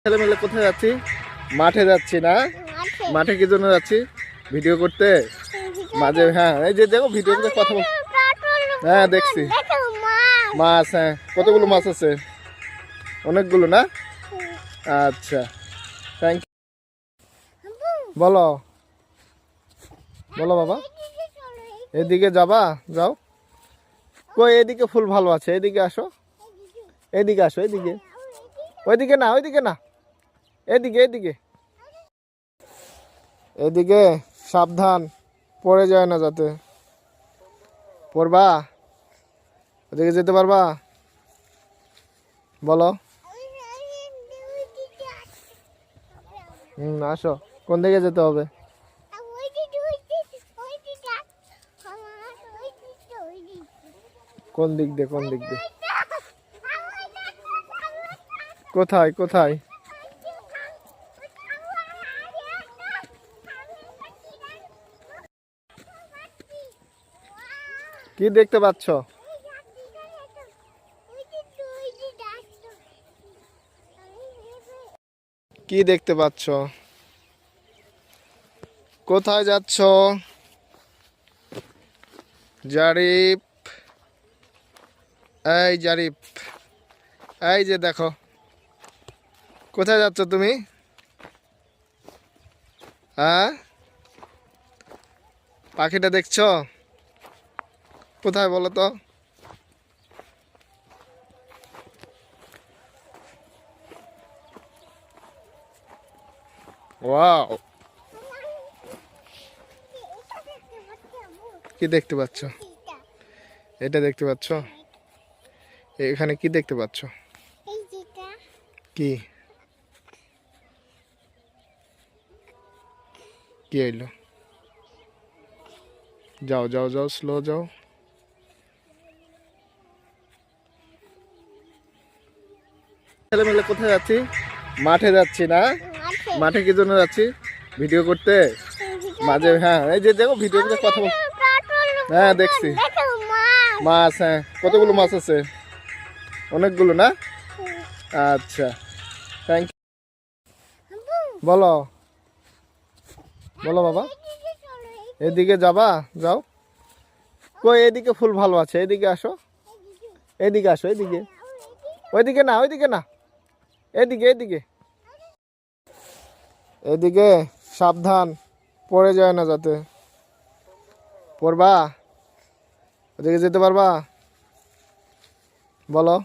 ছেলেমেলে কোথায় যাচ্ছি? মাঠে যাচ্ছি না? মাঠে কি জন্য যাচ্ছি? ভিডিও করতে। মাঝে হ্যাঁ এই যে দেখো ভিডিও করতে কথা বল। হ্যাঁ দেখছি মাছ। হ্যাঁ কতগুলো মাছ আছে? অনেকগুলো না? আচ্ছা থ্যাংক ইউ। বলো বলো বাবা। এদিকে যাবা? যাও। কই এদিকে ফুল ভালো আছে, এদিকে আসো, এদিকে আসো, এদিকে। ওইদিকে না, ওইদিকে না, এদিকে এদিকে এদিকে। সাবধান, পড়ে যায় না যাতে। পড়বা? ওদিকে যেতে পারবা? বলো। আসো। কোন দিকে যেতে হবে? কোন দিক দিয়ে? কোন দিক দিয়ে? কোথায় কোথায়? কি দেখতে পাচ্ছ? কি দেখতে পাচ্ছ? কোথায় যাচ্ছ? জারিফ, এই জারিফ, এই যে দেখো। কোথায় যাচ্ছ তুমি? হ্যাঁ পাখিটা দেখছো? কোথায় বলো তো? ওয়াও, কি দেখতে পাচ্ছ? এটা দেখতে পাচ্ছ? এখানে কি দেখতে পাচ্ছ? কি কি হইলো? যাও যাও যাও, স্লো যাও। ছেলেমেলে কোথায় যাচ্ছি? মাঠে যাচ্ছি না? মাঠে কি জন্য যাচ্ছি? ভিডিও করতে। মাঝে হ্যাঁ এই যে দেখো ভিডিও করতে কথা বল। হ্যাঁ দেখছি মাছ। হ্যাঁ কতগুলো মাছ আছে? অনেকগুলো না? আচ্ছা থ্যাংক ইউ। বলো বলো বাবা। এদিকে যাবা? যাও। কই এদিকে ফুল ভালো আছে, এদিকে আসো, এদিকে আসো, এদিকে। ওইদিকে না, ওইদিকে না, এদিকে এদিকে এদিকে। সাবধান, পড়ে যায় না যাতে। পড়বা? ওদিকে যেতে পারবা? বলো।